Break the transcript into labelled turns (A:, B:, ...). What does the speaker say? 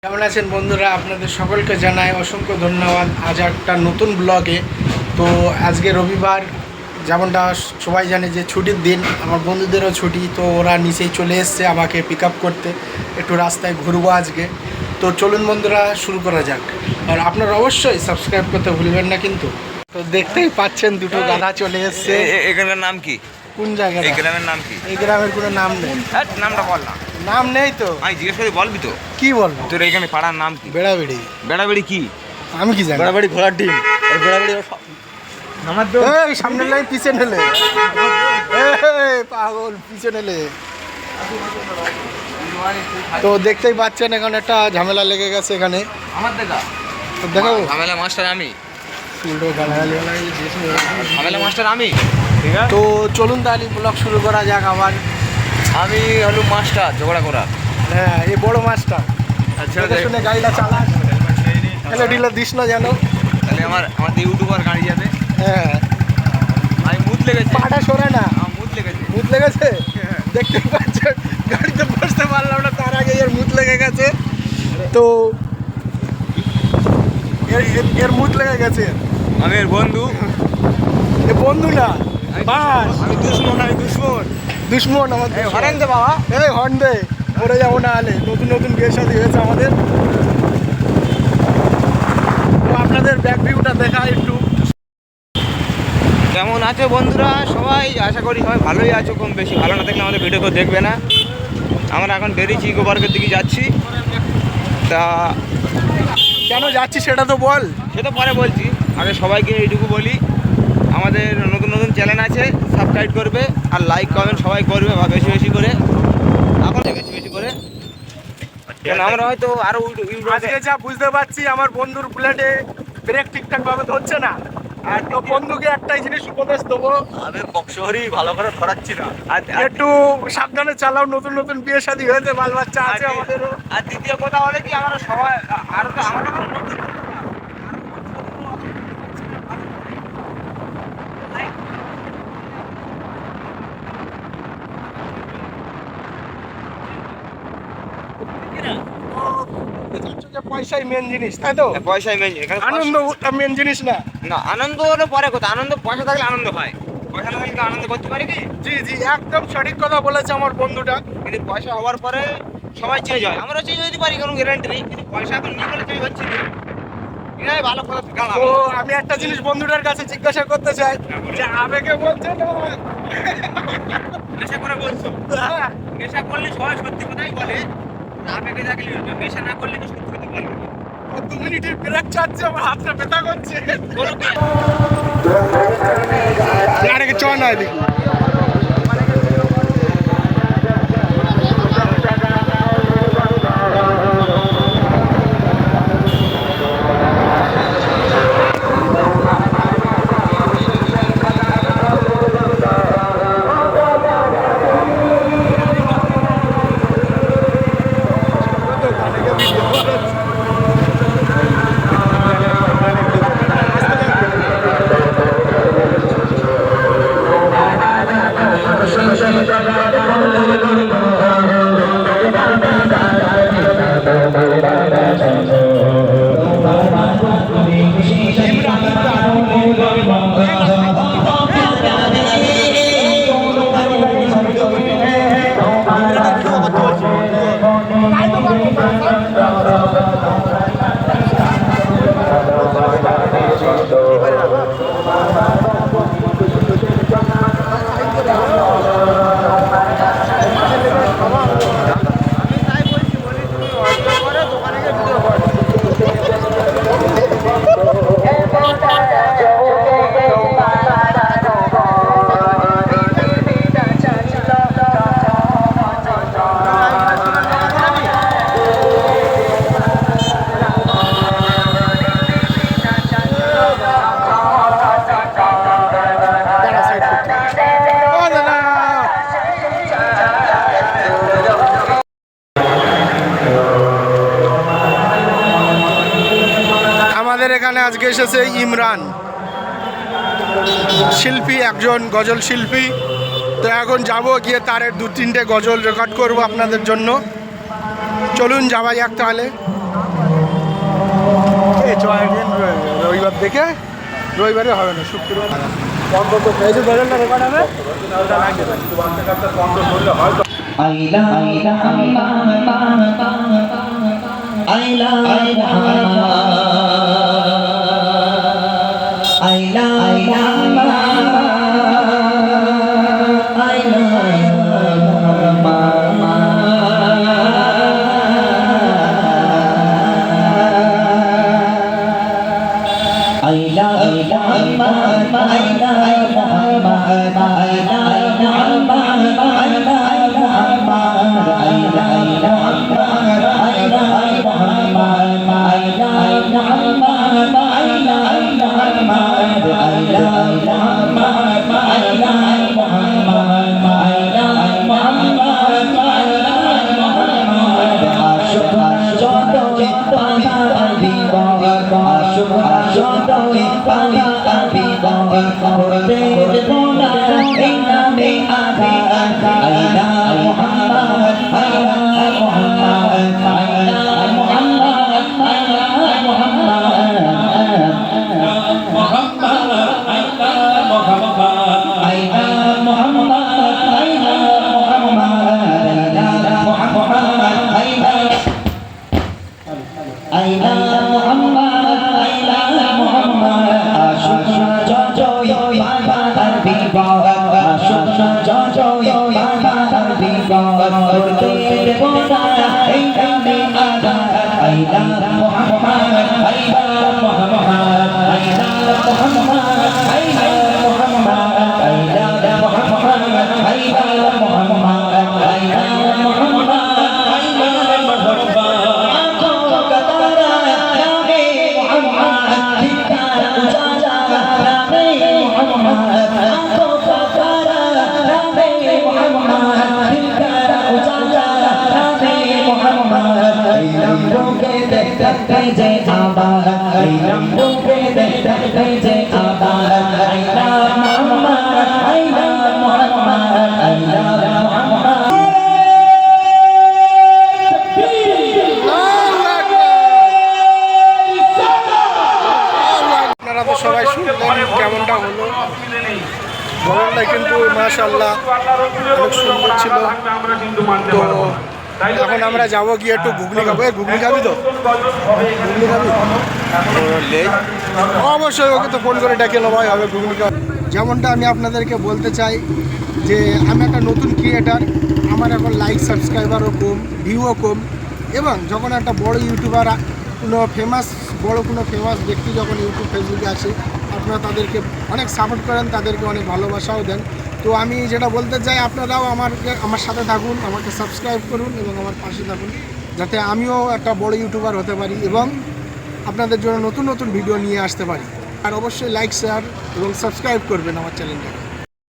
A: কেমন আছেন বন্ধুরা? আপনাদের সকলকে জানাই অসংখ্য ধন্যবাদ আজ একটা নতুন ব্লগে। তো আজকে রবিবার, যেমনটা সবাই জানে যে ছুটির দিন, আমার বন্ধুদেরও ছুটি, তো ওরা নিচেই চলে এসছে আমাকে পিক আপ করতে। একটু রাস্তায় ঘুরবো আজকে। তো চলুন বন্ধুরা, শুরু করা যাক। আর আপনারা অবশ্যই সাবস্ক্রাইব করতে ভুলবেন না কিন্তু। তো দেখতেই পাচ্ছেন দুটো গাধা চলে এসছে।
B: এখানকার নাম কি?
A: কোন জায়গায়?
B: এই গ্রামের নাম কি?
A: এই গ্রামের কোনো নাম নেই।
B: নামটা বল না।
A: নাম নেই তো
B: আমি জিজ্ঞেস করে বলবি তো?
A: কি বলবো?
B: তোর এখানে পাড়ার নাম কি?
A: বেড়াবেড়ি।
B: বেড়াবেড়ি কি?
A: আমি কি জানি?
B: বেড়াবেড়ি ঘোড়ার ডিম। আর বেড়াবেড়ি আমার তো
A: এই সামনে লাইন পিছনে নেলে, এই পাগল পিছনে নেলে। তো দেখতেই পাচ্ছেন এখন একটা ঝামেলা লেগে গেছে এখানে।
B: আমার দেখা
A: তো দেখো
B: ঝামেলা মাস্টার আমি।
A: উল্টো গালাগালি।
B: ঝামেলা মাস্টার আমি, ঠিক আছে?
A: তো চলুন তাহলে ব্লগ শুরু করা যাক আবার।
B: আমি হলো মাস্টার ঝগড়া করার।
A: হ্যাঁ, এই বড় মাছটা
B: আচ্ছা
A: দেখে শুনে গাড়িটা চালাস, তাহলে ডিলার দিস না যেন।
B: তাহলে আমার ইউটিউবার গাড়ি যাবে।
A: হ্যাঁ,
B: আমি মুদ লেগেছে।
A: পাটা সরে না।
B: আমার মুদ লেগেছে।
A: মুত লেগেছে? দেখতেই পাচ্ছেন গাড়িতে বসতে পারলাম না, তার আগে এর মুত লেগে গেছে। তো এর মুত লেগে গেছে।
B: আমি এর বন্ধু।
A: এ বন্ধু না, বাস।
B: আমি দুশ্মন, আমি দুশ্মন।
A: দুশ্মন আমার।
B: হরেন দে বাবা।
A: এই হর্ন দে, মরে যাবো না হলে। নতুন নতুন বিয়ে শাদী হয়েছে আমাদের। তো আপনাদের ব্যাক ভিউটা দেখা একটু।
B: কেমন আছো বন্ধুরা সবাই? আশা করি সবাই ভালোই আছো। কম বেশি ভালো না থাকলে আমাদের ভিডিও কেউ দেখবে না। আমরা এখন বেরিয়েছি ইকো পার্কের দিকে যাচ্ছি। তা
A: কেন যাচ্ছি সেটা তো বল।
B: সেটা পরে বলছি, আগে সবাইকে এইটুকু বলি, আমাদের নতুন নতুন চ্যানেল আছে, সাবস্ক্রাইব করবে আর লাইক কমেন্ট সবাই করবে, বা বেশি বেশি করে। এখন বেশি বেশি করে, কেন আমরা হয়তো আরও
A: আজকে যা বুঝতে পারছি, আমার বন্ধুর বুলেটে ব্রেক ঠিকঠাক ভাবে ধরছে না। আর তো বন্ধুকে একটাই জিনিস উপদেশ দেবো,
B: আমি বক্সহরি ভালো করে ধরাচ্ছি না।
A: একটু সাবধানে চালাও। নতুন নতুন বিয়ে শাদী হয়েছে, বাল বাচ্চা আছে আমাদেরও।
B: আর দ্বিতীয় কথা হলে কি, আমরা সবাই আরো তো আমরা
A: পয়সাই মেন জিনিস, তাই তো?
B: পয়সাই মেন।
A: আনন্দ মেন জিনিস না।
B: না, আনন্দ হলো পরে কথা। আনন্দ পয়সা থাকলে আনন্দ হয়। পয়সা না থাকলে আনন্দ করতে পারি কি?
A: জি জি, একদম সঠিক কথা বলেছে আমার বন্ধুটা।
B: কিন্তু পয়সা হওয়ার পরে সবাই চেঞ্জ হয়। আমরা চেঞ্জ হতে পারি, কোনো গ্যারান্টি নেই। কিন্তু পয়সা এখন নিয়ে গেলে চেঞ্জ হচ্ছে না। এটাই ভালো কথা।
A: তো আমি একটা জিনিস বন্ধুটার কাছে জিজ্ঞাসা করতে চাই, যে আবেগে বলছে না
B: নেশা করে বলছো?
A: হ্যাঁ।
B: নেশা করলে সবাই সত্যি কথাই বলে। আবেগে থাকলে নেশা না করলে তো সত্যি কথা বলবে।
A: 2 মিনিটের ব্রেক চাচ্ছে, আমার হাতটা ব্যথা করছে।
B: বলো কি?
A: আরেকে চ না এদিকে। আমাদের এখানে আজকে এসেছে ইমরান, শিল্পী, একজন গজল শিল্পী। তো এখন যাব, গিয়ে তার 2-3টে গজল রেকর্ড করব আপনাদের জন্য। চলুন যাওয়া যাক তাহলে। এই জয়দিন রবিবার দেখে, রবিবারে হবে না, শুক্রবার অন্তত এই যে ধরেন না রেকর্ড হবে ওটা লাগিয়ে দেন।
C: আইলা আইলা আইলা আইলা
A: আপনারা তো সবাই শুনলেন কেমনটা হলো। ভবনটা কিন্তু মাশাআল্লাহ অনেক সুন্দর ছিল। তো এখন আমরা যাবো গিয়ে একটু ঘুগনি খাবো। ঘুগনি খাবি তো? ঘুগনি খাবি? অবশ্যই, ওকে তো ফোন করে ডেকে নেওয়া হবে ঘুগনি খাওয়া। যেমনটা আমি আপনাদেরকে বলতে চাই যে আমি একটা নতুন ক্রিয়েটার, আমার এখন লাইক সাবস্ক্রাইবারও কম, ভিউও কম, এবং যখন একটা বড় ইউটিউবার কোনো ফেমাস ব্যক্তি যখন ইউটিউব ফেসবুকে আসে, আপনারা তাদেরকে অনেক সাপোর্ট করেন, তাদেরকে অনেক ভালোবাসাও দেন। তো আমি যেটা বলতে চাই, আপনারাও আমার সাথে থাকুন, আমাকে সাবস্ক্রাইব করুন এবং আমার পাশে থাকুন, যাতে আমিও একটা বড় ইউটিউবার হতে পারি এবং আপনাদের জন্য নতুন নতুন ভিডিও নিয়ে আসতে পারি। আর অবশ্যই লাইক, শেয়ার এবং সাবস্ক্রাইব করবেন আমার চ্যানেলটাকে।